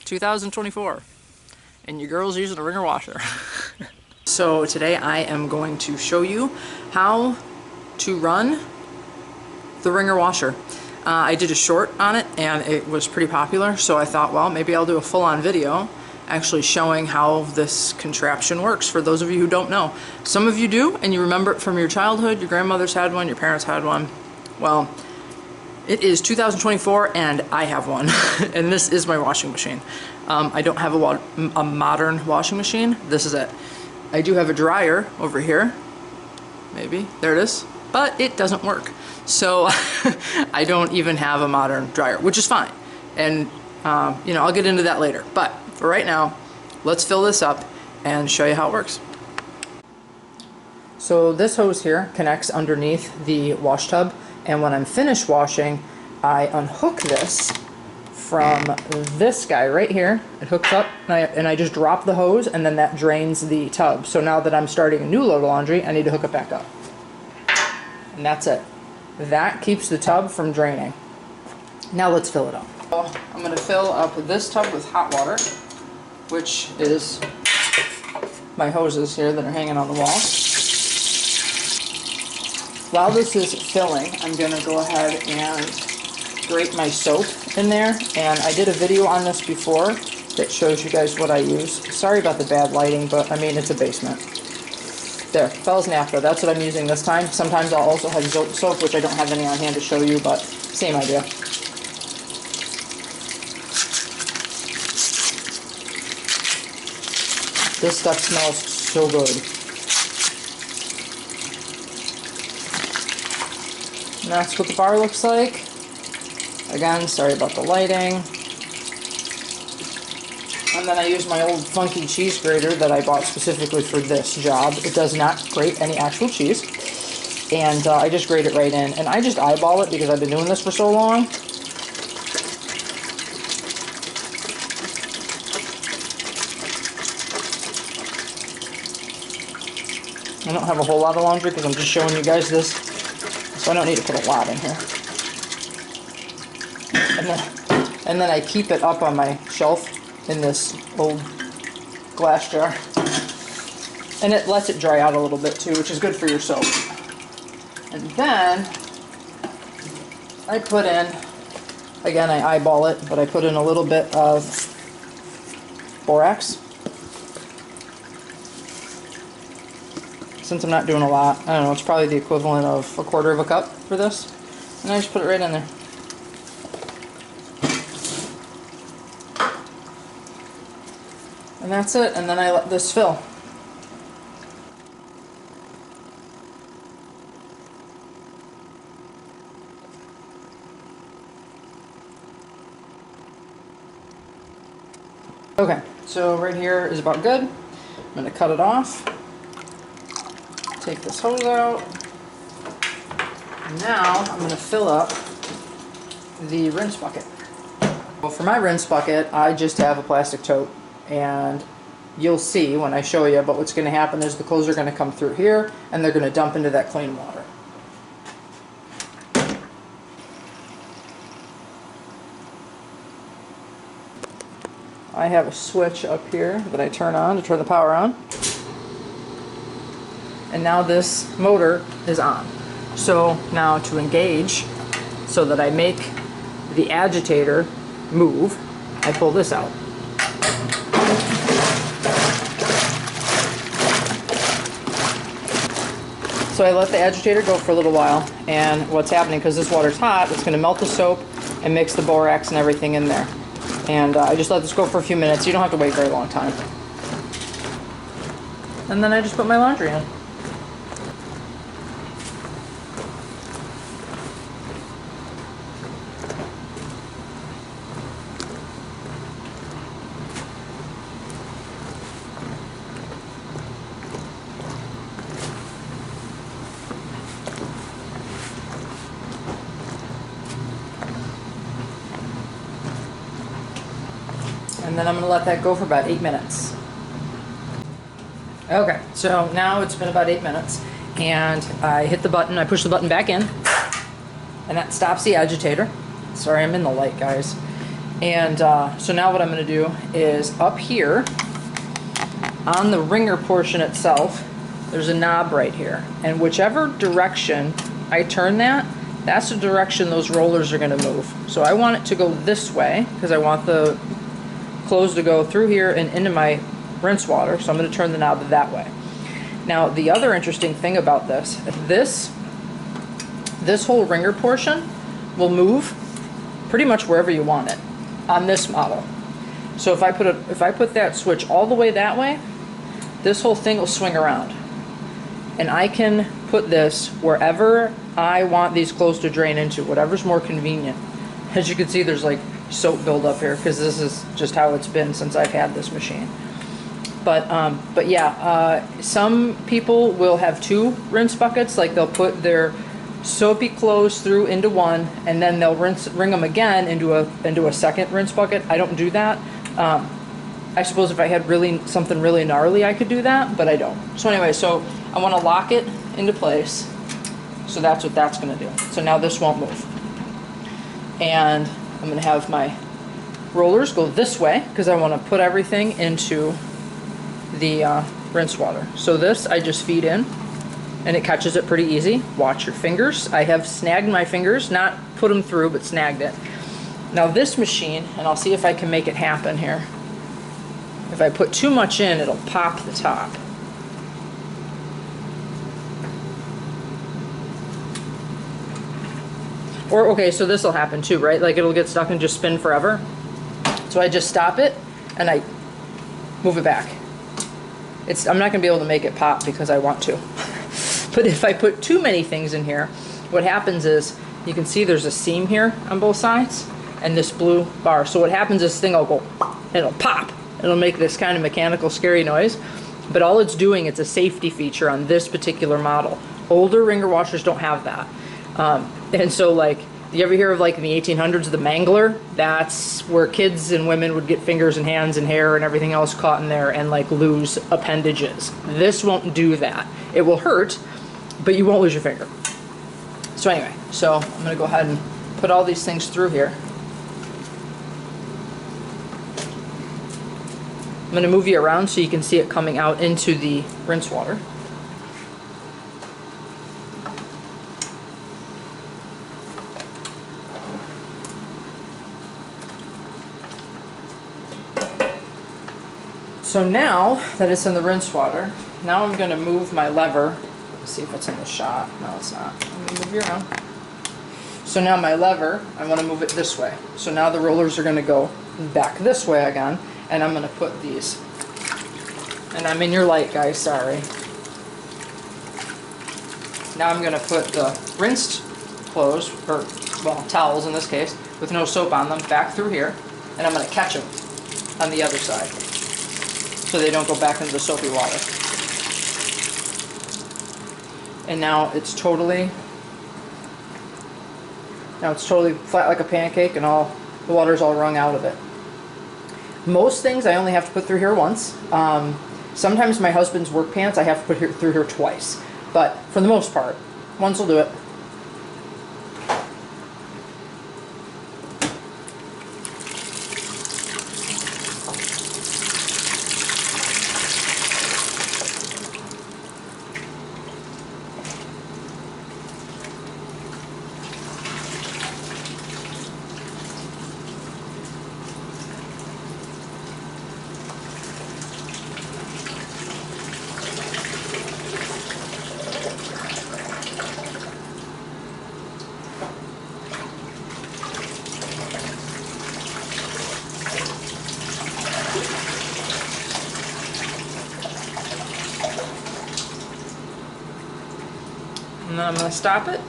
2024, and your girl's using a Wringer washer. So today I am going to show you how to run the Wringer washer. I did a short on it and it was pretty popular, so I thought, well, maybe I'll do a full-on video actually showing how this contraption works for those of you who don't know. Some of you do, and you remember it from your childhood. Your grandmother's had one, your parents had one. Well, it is 2024 and I have one, and this is my washing machine. I don't have a modern washing machine. This is it. I do have a dryer over here. Maybe, there it is. But it doesn't work. So I don't even have a modern dryer, which is fine. And you know, I'll get into that later. But for right now, let's fill this up and show you how it works. So this hose here connects underneath the wash tub, and when I'm finished washing, I unhook this from this guy right here. It hooks up, and I just drop the hose, and then that drains the tub. So now that I'm starting a new load of laundry, I need to hook it back up. And that's it. That keeps the tub from draining. Now let's fill it up. So I'm going to fill up this tub with hot water, which is my hoses here that are hanging on the wall. While this is filling, I'm going to go ahead and grate my soap in there. And I did a video on this before that shows you guys what I use. Sorry about the bad lighting, but I mean, it's a basement. There, Fells Naphtha, that's what I'm using this time. Sometimes I'll also have soap, which I don't have any on hand to show you, but same idea. This stuff smells so good. And that's what the bar looks like. Again, sorry about the lighting. And then I use my old funky cheese grater that I bought specifically for this job. It does not grate any actual cheese. And I just grate it right in. And I just eyeball it because I've been doing this for so long. I don't have a whole lot of laundry because I'm just showing you guys this. So I don't need to put a lot in here. And then I keep it up on my shelf in this old glass jar. And it lets it dry out a little bit too, which is good for your soap. And then I put in, again I eyeball it, but I put in a little bit of borax. Since I'm not doing a lot, I don't know, it's probably the equivalent of 1/4 cup for this. And I just put it right in there. And that's it, and then I let this fill. Okay, so right here is about good. I'm going to cut it off. Take this hose out. And now I'm going to fill up the rinse bucket. Well, for my rinse bucket, I just have a plastic tote. And you'll see when I show you, but what's going to happen is the clothes are going to come through here and they're going to dump into that clean water. I have a switch up here that I turn on to turn the power on. And now this motor is on. So now to engage, so that I make the agitator move, I pull this out. So I let the agitator go for a little while, and what's happening, because this water's hot, it's going to melt the soap and mix the borax and everything in there. And I just let this go for a few minutes. You don't have to wait a very long time. And then I just put my laundry in. And then I'm going to let that go for about 8 minutes. Okay, so now it's been about 8 minutes, and I hit the button, I push the button back in, and that stops the agitator. Sorry, I'm in the light, guys. And so now what I'm going to do is up here on the wringer portion itself, there's a knob right here. And whichever direction I turn that, that's the direction those rollers are going to move. So I want it to go this way because I want the clothes to go through here and into my rinse water. So I'm going to turn the knob that way. Now the other interesting thing about this whole wringer portion will move pretty much wherever you want it on this model. So if I put that switch all the way that way, this whole thing will swing around. And I can put this wherever I want these clothes to drain into, whatever's more convenient. As you can see, there's like soap buildup here because this is just how it's been since I've had this machine. But yeah, some people will have two rinse buckets. Like they'll put their soapy clothes through into one, and then they'll wring them again into a second rinse bucket. I don't do that. I suppose if I had something really gnarly, I could do that, but I don't. So anyway, so I want to lock it into place. So that's what that's going to do. So now this won't move. And I'm going to have my rollers go this way because I want to put everything into the rinse water. So this I just feed in and it catches it pretty easy. Watch your fingers. I have snagged my fingers, not put them through, but snagged it. Now this machine, and I'll see if I can make it happen here. If I put too much in, it'll pop the top. Or, okay, so this will happen too, right? Like it'll get stuck and just spin forever. So I just stop it and I move it back. I'm not going to be able to make it pop because I want to. But if I put too many things in here, what happens is, you can see there's a seam here on both sides and this blue bar. So what happens is this thing will go, and it'll pop. It'll make this kind of mechanical scary noise. But all it's doing, it's a safety feature on this particular model. Older wringer washers don't have that. And so like, you ever hear of like in the 1800s, the mangler? That's where kids and women would get fingers and hands and hair and everything else caught in there and like lose appendages. This won't do that. It will hurt, but you won't lose your finger. So anyway, so I'm gonna go ahead and put all these things through here. I'm gonna move you around so you can see it coming out into the rinse water. So now that it's in the rinse water, now I'm going to move my lever. Let's see if it's in the shot. No, it's not. Let me move you around. So now my lever, I want to move it this way. So now the rollers are going to go back this way again, and I'm going to put these. And I'm in your light, guys, sorry. Now I'm going to put the rinsed clothes, or well, towels in this case, with no soap on them, back through here, and I'm going to catch them on the other side, so they don't go back into the soapy water. And now it's totally flat like a pancake, and all the water's all wrung out of it. Most things I only have to put through here once. Sometimes my husband's work pants I have to put through here twice, but for the most part, once will do it. And then I'm going to stop it,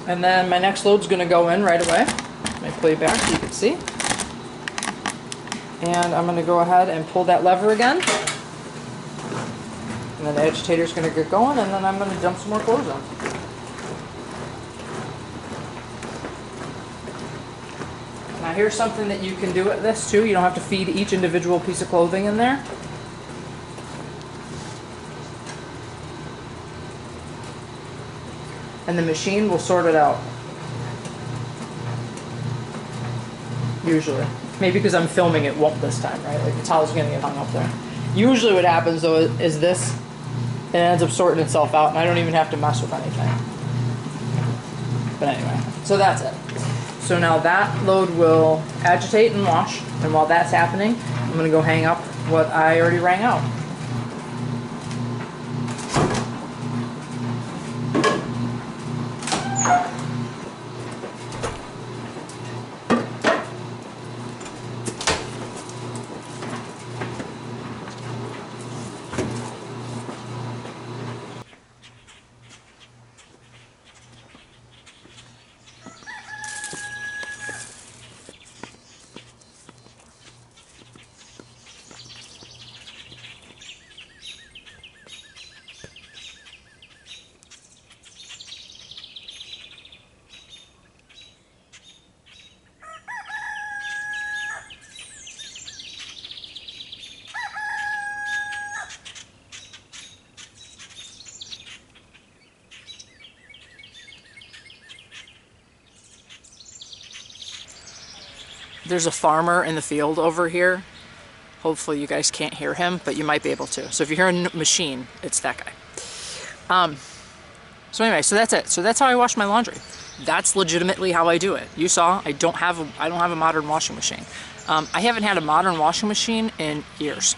and then my next load's going to go in right away. Let me pull you back so you can see. And I'm going to go ahead and pull that lever again. And then the agitator's going to get going, and then I'm going to dump some more clothes in. Now here's something that you can do with this too. You don't have to feed each individual piece of clothing in there. And the machine will sort it out. Usually. Maybe because I'm filming it won't this time, right? Like the towel's gonna get hung up there. Usually what happens though is this, it ends up sorting itself out and I don't even have to mess with anything. But anyway, so that's it. So now that load will agitate and wash, and while that's happening, I'm gonna go hang up what I already rang out. There's a farmer in the field over here. Hopefully you guys can't hear him, but you might be able to. So if you hear a machine, it's that guy. So anyway, so that's it. So that's how I wash my laundry. That's legitimately how I do it. You saw, I don't have a modern washing machine. I haven't had a modern washing machine in years,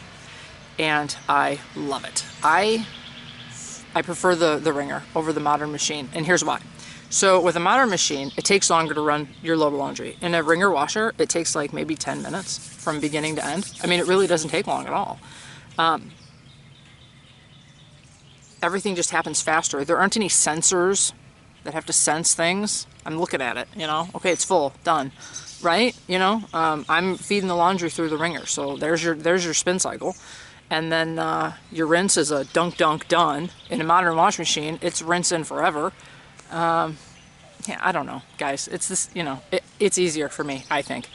and I love it. I prefer the Wringer over the modern machine, and here's why. So with a modern machine, it takes longer to run your load of laundry. In a Wringer washer, it takes like maybe 10 minutes from beginning to end. I mean, it really doesn't take long at all. Everything just happens faster. There aren't any sensors that have to sense things. I'm looking at it, you know, okay, it's full, done, right? You know, I'm feeding the laundry through the Wringer, so there's your spin cycle. And then your rinse is a dunk, dunk, done. In a modern washing machine, it's rinsing forever. Yeah, I don't know, guys. It's this, you know, it's easier for me, I think.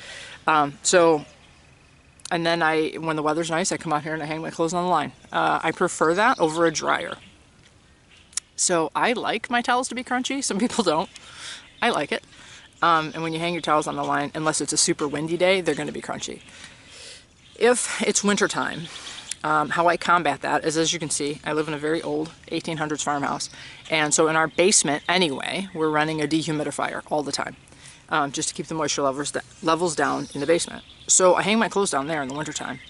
So, and then when the weather's nice, I come out here and I hang my clothes on the line. I prefer that over a dryer. So I like my towels to be crunchy. Some people don't. I like it. And when you hang your towels on the line, unless it's a super windy day, they're going to be crunchy. If it's wintertime, how I combat that is, as you can see, I live in a very old 1800s farmhouse, and so in our basement anyway, we're running a dehumidifier all the time, just to keep the moisture levels down in the basement. So I hang my clothes down there in the wintertime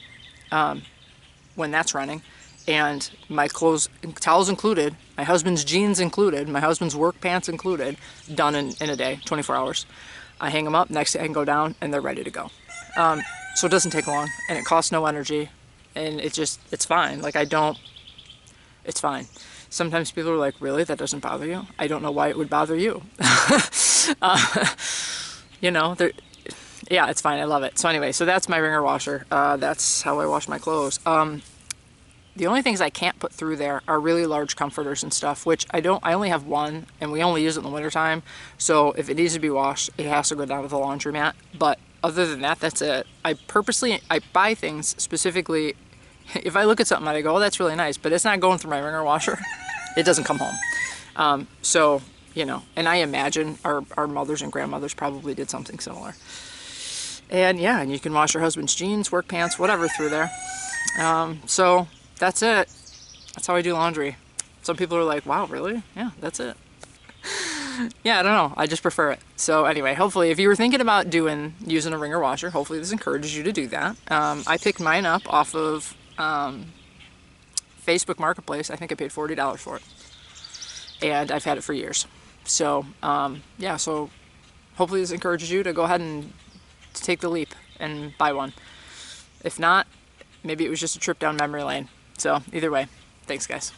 when that's running, and my clothes, towels included, my husband's jeans included, my husband's work pants included, done in a day, 24 hours. I hang them up, next day I can go down, and they're ready to go. So it doesn't take long, and it costs no energy. And it's fine. Like, it's fine. Sometimes people are like, really? That doesn't bother you? I don't know why it would bother you. You know, yeah, it's fine. I love it. So anyway, so that's my Wringer washer. That's how I wash my clothes. The only things I can't put through there are really large comforters and stuff, which I only have one, and we only use it in the wintertime. So if it needs to be washed, it has to go down to the laundromat. But other than that, that's it. I buy things specifically. If I look at something and I go, oh, that's really nice, but it's not going through my Wringer washer, it doesn't come home. So, you know, and I imagine our mothers and grandmothers probably did something similar. And yeah, and you can wash your husband's jeans, work pants, whatever through there. So that's it. That's how I do laundry. Some people are like, wow, really? Yeah, that's it. Yeah, I don't know. I just prefer it. So anyway, hopefully if you were thinking about using a Wringer washer, hopefully this encourages you to do that. I picked mine up off of Facebook Marketplace. I think I paid $40 for it. And I've had it for years. So yeah, so hopefully this encourages you to go ahead and take the leap and buy one. If not, maybe it was just a trip down memory lane. So either way, thanks guys.